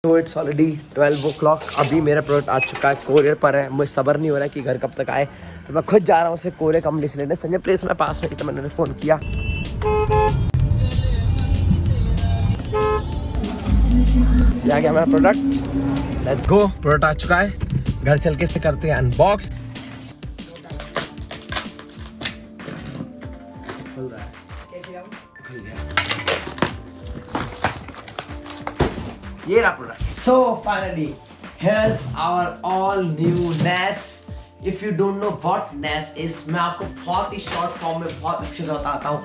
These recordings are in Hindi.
तो इट्स ऑलरेडी 12 o'clock। अभी मेरा प्रोडक्ट आ चुका है, कोरियर पर है। मुझे सब्र नहीं हो रहा है कि घर कब तक आए, तो मैं खुद जा रहा हूँ उसे कोरियर कंपनी से लेने। संजय प्लेस में पास में, तो मैंने फ़ोन किया। आ गया मेरा प्रोडक्ट, लेट्स गो। प्रोडक्ट आ चुका है, घर चल के इसे करते हैं अनबॉक्स। खुल रहा है, खुल गया। ये रहा product. So finally, here's our all new NAS. If you don't know what NAS is, मैं आपको बहुत ही शॉर्ट फॉर्म में बहुत अच्छे से बताता हूँ।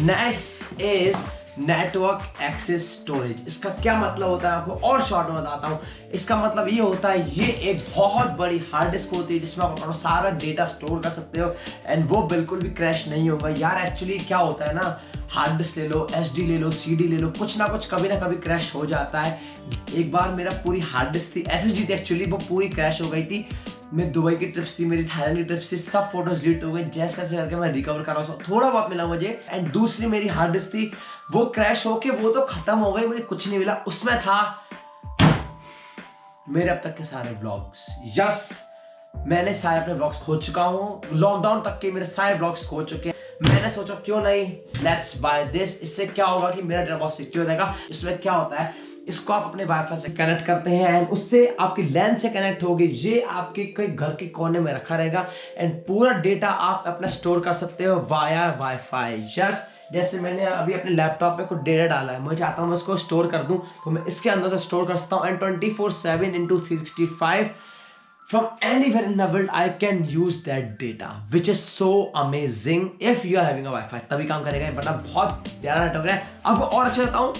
NAS is network access storage. इसका क्या मतलब होता है आपको और शॉर्ट में बताता हूँ। इसका मतलब ये होता है, ये एक बहुत बड़ी हार्ड डिस्क होती है जिसमें आप अपना सारा डेटा स्टोर कर सकते हो एंड वो बिल्कुल भी क्रैश नहीं होगा। यार एक्चुअली क्या होता है ना, हार्ड डिस्क ले लो, SD ले लो, CD ले लो, कुछ ना कुछ कभी ना कभी क्रैश हो जाता है। एक बार मेरा पूरी हार्ड डिस्क थी, SSD थी एक्चुअली, वो पूरी क्रैश हो गई थी। मैं दुबई की ट्रिप्स थी, मेरी थाईलैंड की ट्रिप्स थी, सब फोटोज डिलीट हो गए। जैसे तैसे करके मैं रिकवर कर रहा हूँ, थोड़ा बहुत मिला मुझे। एंड दूसरी मेरी हार्ड डिस्क थी, वो क्रैश होके वो तो खत्म हो गई, मुझे कुछ नहीं मिला। उसमें था मेरे अब तक के सारे व्लॉग्स। यस, मैंने सारे अपने व्लॉग्स खो चुका हूँ। लॉकडाउन तक के मेरे सारे व्लॉग्स खो चुके हैं। मैंने सोचा क्यों नहीं, लेट्स बाय दिस। इससे क्या होगा कि मेरा डेटा बहुत सिक्योर हो जाएगा। इसमें क्या होता है, इसको आप अपने वाईफाई से कनेक्ट करते हैं एंड उससे आपकी लैन से कनेक्ट होगी। ये आपके कोई घर के कोने में रखा रहेगा एंड पूरा डेटा आप अपना स्टोर कर सकते हो वाया वाईफाई। यस, जैसे मैंने अभी अपने लैपटॉप पे कुछ डेटा डाला है, मैं चाहता हूँ मैं उसको स्टोर कर दूं, तो मैं इसके अंदर से स्टोर कर सकता हूँ and 24/7 into 365 from anywhere in the world I can use that data, which is so amazing if you are having a Wi-Fi। तभी काम करेगा ये, बता बहुत प्यारा नेटवर्क है। आपको और अच्छा बताऊं,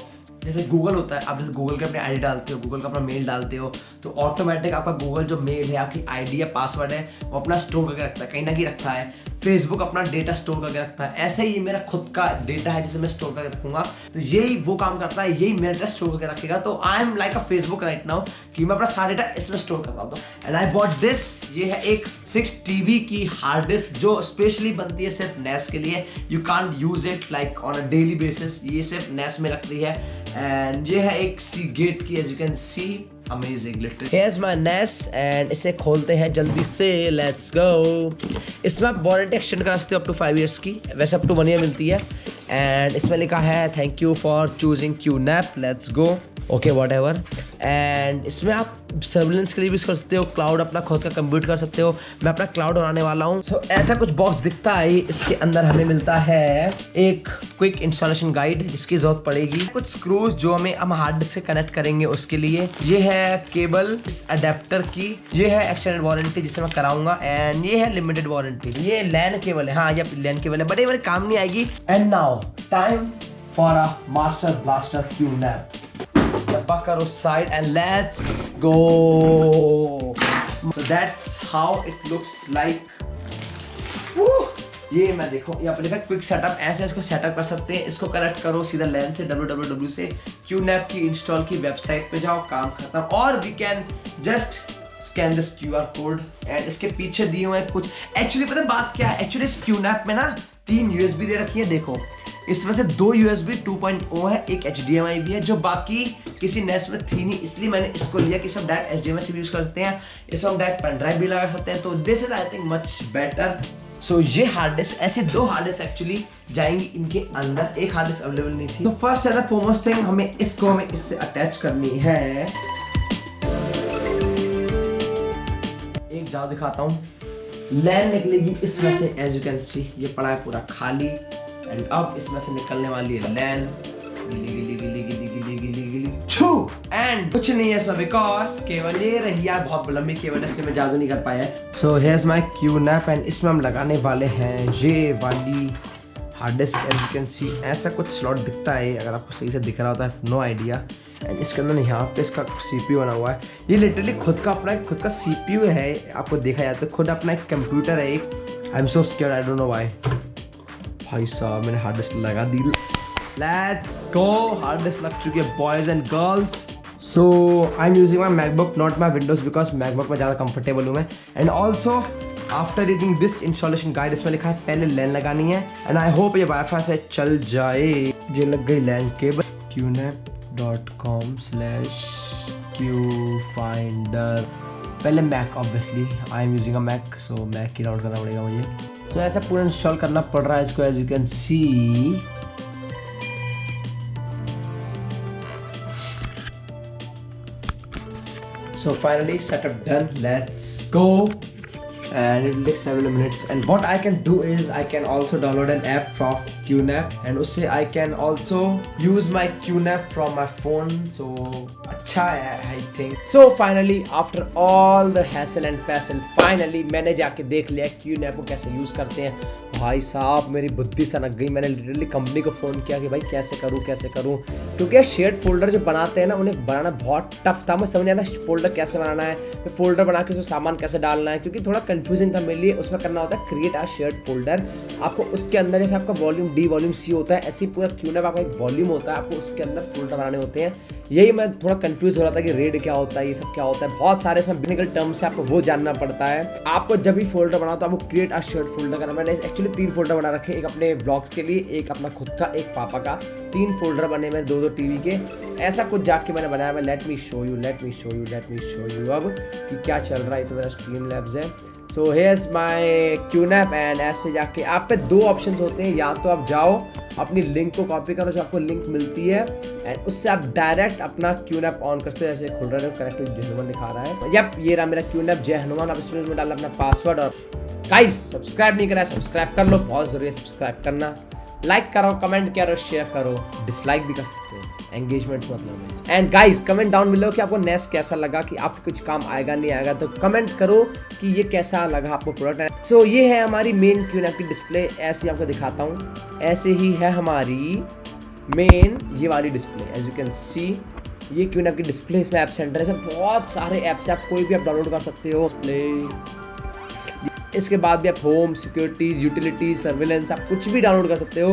जैसे गूगल होता है, आप जैसे गूगल के अपने आईडी डालते हो, गूगल का अपना मेल डालते हो, तो ऑटोमेटिक आपका गूगल जो मेल है, आपकी आईडी या पासवर्ड है, वो अपना स्टोर करके रखता है, कहीं ना कहीं रखता है। फेसबुक अपना डेटा स्टोर करके रखता है। ऐसे ही मेरा खुद का डेटा है जिसे मैं स्टोर करके रखूंगा, तो यही वो काम करता है, यही मेरा डेटा स्टोर करके रखेगा। तो I am like a Facebook right now, कि मैं अपना सारा डेटा इसमें स्टोर कर पाता हूँ। एंड आई बॉट दिस, ये है एक 6 TB की हार्ड डिस्क जो स्पेशली बनती है सिर्फ NAS के लिए। You can't use it like on a daily basis, ये सिर्फ NAS में लगती है। एंड ये है एक Seagate की, as you can see, amazing literally. Here's my NAS and इसे खोलते हैं जल्दी से, लेट्स गो। इसमें आप वारंटी एक्सटेंड करा सकते हो अप टू 5 years की, वैसे अप टू 1 year मिलती है। एंड इसमें लिखा है thank you for choosing QNAP, let's go, okay what ever. And इसमें आप सर्विलेंस के लिए भी यूज कर सकते हो, क्लाउड अपना खुद का कंप्यूट कर सकते हो। मैं अपना क्लाउड बनाने वाला हूँ। तो ऐसा कुछ बॉक्स दिखता है। इसके अंदर हमें मिलता है एक क्विक इंस्टॉलेशन गाइड जिसकी जरूरत पड़ेगी, कुछ स्क्रूज जो हम हार्ड डिस्क से कनेक्ट करेंगे उसके लिए। ये है केबल इस अडेप्टर की, ये है एक्सटेंडेड वारंटी जिसे मैं कराऊंगा, एंड ये है लिमिटेड वारंटी। ये लैन केबल है, हाँ ये लैन केबल है, बट ये मेरे काम नहीं आएगी। And now time for a master blaster QNAP। Buckle side and let's go. So that's how it looks like. ये मैं देखो, यहाँ पर लिखा क्विक सेटअप, ऐसे इसको सेटअप कर सकते हैं। इसको कनेक्ट करो सीधा लैन से, www से QNAP की इंस्टॉल की वेबसाइट पे जाओ, काम खत्म। और we can just scan this QR code and इसके पीछे दिए हुए कुछ। एक्चुअली पता है बात क्या है, एक्चुअली इस QNAP में ना 3 USB दे रखी है, देखो इसमें से 2 USB 2.0 है, एक HDMI भी है, जो बाकी किसी NAS में थी नहीं, इसलिए मैंने इसको लिया कि सब डायरेक्ट HDMI से भी यूज कर सकते हैं। इसमें हम डायरेक्ट पेन ड्राइव भी लगा सकते हैं, तो this is I think much better. So ये हार्ड डिस्क, ऐसे 2 हार्ड डिस्क एक्चुअली जाएंगी इनके अंदर, एक हार्ड डिस्क अवेलेबल नहीं थी। तो फर्स्ट एंड फॉरमोस्ट थिंग, हमें इससे अटैच करनी है। एक जाओ दिखाता हूँ, लैन निकलेगी इसमें से, एज यू कैन सी ये पड़ा है पूरा खाली। एंड अब इसमें से निकलने वाली है लैन, एंड कुछ नहीं है इसमें बिकॉज केवल ये रही यार, बहुत लंबी केबल है इसलिए मैं जादू नहीं कर पाया है। So here's my QNAP and इसमें हम लगाने वाले हैं ये वाली hard disk. As you can see ऐसा कुछ स्लॉट दिखता है, अगर आपको सही से दिख रहा होता है, नो आइडिया। एंड इसके अंदर यहाँ पे इसका CPU बना हुआ है। ये लिटरली खुद का CPU है, आपको देखा जाता है, खुद अपना एक कंप्यूटर है एक। I am so scared, I don't know why. भाई साहब मैंने हार्ड डिस्क लगा दी, लेट्स गो। हार्ड डिस्क लग चुकी है boys and girls. So I am using my MacBook, not my Windows, because MacBook में ज़्यादा कंफर्टेबल हूँ मैं। And also after reading this installation guide, इसमें लिखा है पहले लैन लगानी है, एंड आई होप ये वाईफाई से चल जाए। ये लग गई लैन केबल, qnap.com/QNAP क्यू फाइंडर, पहले Mac, obviously I am using a Mac, so Mac की डाउनलोड करना पड़ेगा मुझे। तो ऐसा पूरा इंस्टॉल करना पड़ रहा है इसको, as you can see. So finally setup done, let's go, and it will take several minutes. And what I can do is I can also download an app from QNAP, and usse I can also use my QNAP from my phone, so अच्छा है I think. So finally after all the hassle and passel, finally मैंने जाके देख लिया QNAP को कैसे यूज़ करते हैं। भाई साहब मेरी बुद्धि सनक गई, मैंने लिटरली कंपनी को फ़ोन किया कि भाई कैसे करूँ, क्योंकि शेयर्ड फोल्डर जो बनाते हैं ना उन्हें बनाना बहुत टफ था। मुझे समझ नहीं आया फोल्डर कैसे बनाना है, फिर फोल्डर बना के उसमें सामान कैसे डालना है, क्योंकि थोड़ा कंफ्यूजिंग था मेरे लिए। उसमें करना होता है क्रिएट अ शेयर्ड फोल्डर, आपको उसके अंदर जैसे आपका वॉल्यूम डी वॉल्यूम सी होता है, ऐसे ही पूरा QNAP आपका एक वॉल्यूम होता है, आपको उसके अंदर फोल्डर बनाने होते हैं। यही मैं थोड़ा कंफ्यूज हो रहा था कि रेड क्या होता है, ये सब क्या होता है, बहुत सारे इसमें टेक्निकल टर्म्स है, आपको वो जानना पड़ता है। आपको जब भी फोल्डर बनाओ तो आपको क्रिएट अ शेयर्ड फोल्डर करना। मैंने एक्चुअली 3 फोल्डर बना रखे, एक अपने ब्लॉग्स के लिए, एक अपना खुद का, एक पापा का। 3 फोल्डर बने मेरे, 2 टीवी के, ऐसा कुछ जाके मैंने बनाया। मैं लेट मी शो यू अब कि क्या चल रहा है। तो मेरा स्ट्रीमलैब्स है। So here's my QNAP, and ऐसे जाके आप पे 2 ऑप्शन होते हैं, या तो आप जाओ अपनी लिंक को कॉपी करो जो आपको लिंक मिलती है, एंड उससे आप डायरेक्ट अपना QNAP ऑन करते हैं। जैसे खुल रहा है, कनेक्ट जय हनुमान दिखा रहा है। यप, ये रहा मेरा QNAP जय हनुमान। आप इसमें डालना अपना पासवर्ड। और गाइस सब्सक्राइब नहीं करा, सब्सक्राइब कर लो, बहुत जरूरी है सब्सक्राइब करना। लाइक करो, कमेंट करो, शेयर करो, डिसलाइक भी कर सकते हो, एंगेजमेंट मतलब। And guys comment down below कि आपको नेस्ट कैसा लगा, कि आपके कुछ काम आएगा नहीं आएगा, तो कमेंट करो कि ये कैसा लगा आपको प्रोडक्ट। सो ये है हमारी मेन QNAP की डिस्प्ले, ऐसे आपको दिखाता हूँ। ऐसे ही है हमारी मेन ये वाली display, as you can see. ये QNAP की डिस्प्ले, इसमें ऐप सेंटर है, बहुत सारे ऐप्स है, आप कोई भी आप डाउनलोड कर सकते हो। डिस्प्ले, इसके बाद भी आप होम, सिक्योरिटीज, यूटिलिटीज, सर्विलेंस, आप कुछ भी डाउनलोड कर सकते हो,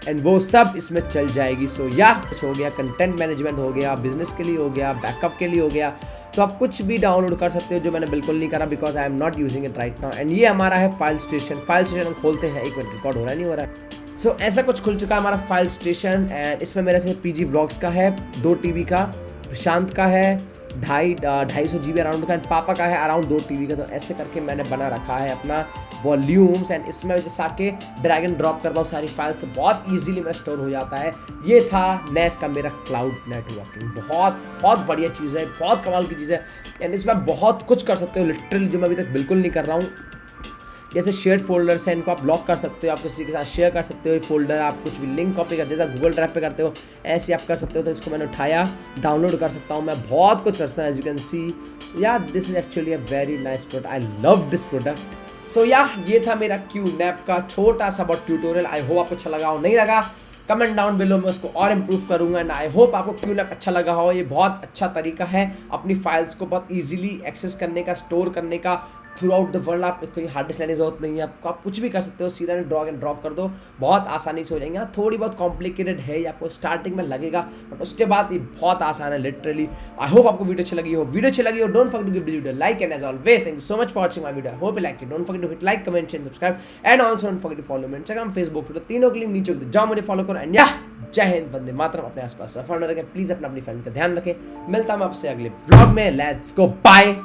एंड वो सब इसमें चल जाएगी। सो या कुछ हो गया, कंटेंट मैनेजमेंट हो गया, बिजनेस के लिए हो गया, बैकअप के लिए हो गया, तो आप कुछ भी डाउनलोड कर सकते हो, जो मैंने बिल्कुल नहीं करा because I am not using it right now. And ये हमारा है फाइल स्टेशन। हम खोलते हैं, 1 मिनट, रिकॉर्ड हो रहा है नहीं हो रहा है। सो ऐसा कुछ खुल चुका है हमारा फाइल स्टेशन, एंड इसमें मेरे से PG व्लॉग्स का है, 2 टीवी का, प्रशांत का है 250 GB अराउंड का, एंड पापा का है अराउंड 2 टीवी का। तो ऐसे करके मैंने बना रखा है अपना वॉल्यूम्स, एंड इसमें जैसे आके ड्रैग एंड ड्रॉप करता हूँ सारी फाइल्स, तो बहुत इजीली मेरा स्टोर हो जाता है। ये था नेस का मेरा क्लाउड नेटवर्किंग। बहुत बढ़िया चीज़ है, बहुत कमाल की चीज़ है, एंड इसमें बहुत कुछ कर सकते हो लिटरली, जो मैं अभी तक बिल्कुल नहीं कर रहा हूँ। जैसे शेयर्ड फोल्डर्स हैं, इनको आप लॉक कर सकते हो, आप किसी के साथ शेयर कर सकते हो ये फोल्डर, आप कुछ भी लिंक कॉपी करते हो, जैसे गूगल ड्राइव पे करते हो, ऐसे आप कर सकते हो। तो इसको मैंने उठाया, डाउनलोड कर सकता हूँ, मैं बहुत कुछ कर सकता हूँ, as you can see. Yeah this is actually a very nice product, I love this product. So yeah ये था मेरा QNAP का छोटा सा बहुत ट्यूटोरियल। आई होप आपको अच्छा लगा हो, नहीं लगा कमेंट डाउन बिलो, मैं उसको और इम्प्रूव करूंगा। एंड आई होप आपको QNAP अच्छा लगा हो। ये बहुत अच्छा तरीका है अपनी फाइल्स को बहुत इजीली एक्सेस करने का, स्टोर करने का थ्रू आउट द वर्ल्ड। आप कोई हार्ड डिस्क लेने की जरूरत नहीं है आपको, आप कुछ भी कर सकते हो, सीधा ड्रैग एंड ड्रॉप कर दो, बहुत आसानी से हो जाएंगे। हाँ थोड़ी बहुत कॉम्प्लिकेटेड है, ये आपको स्टार्टिंग में लगेगा, बट उसके बाद ये बहुत आसान है लिटरली। आई होप आपको वीडियो अच्छी लगी हो। Don't forget to give this video like, and as always thank you so much for watching my video. I hope you like it. Don't forget to hit like, comment, share, subscribe, and also don't forget to follow me Instagram, Facebook, Twitter, तीनों के लिंक नीचे जाओ, मुझे फॉलो करो। एंड या जय हिंद, वंदे मातरम। अपने आसपास सफर न रखें प्लीज, अपनी फैमिली का ध्यान रखें। मिलता हूं आपसे अगले व्लॉग में। Let's go, bye.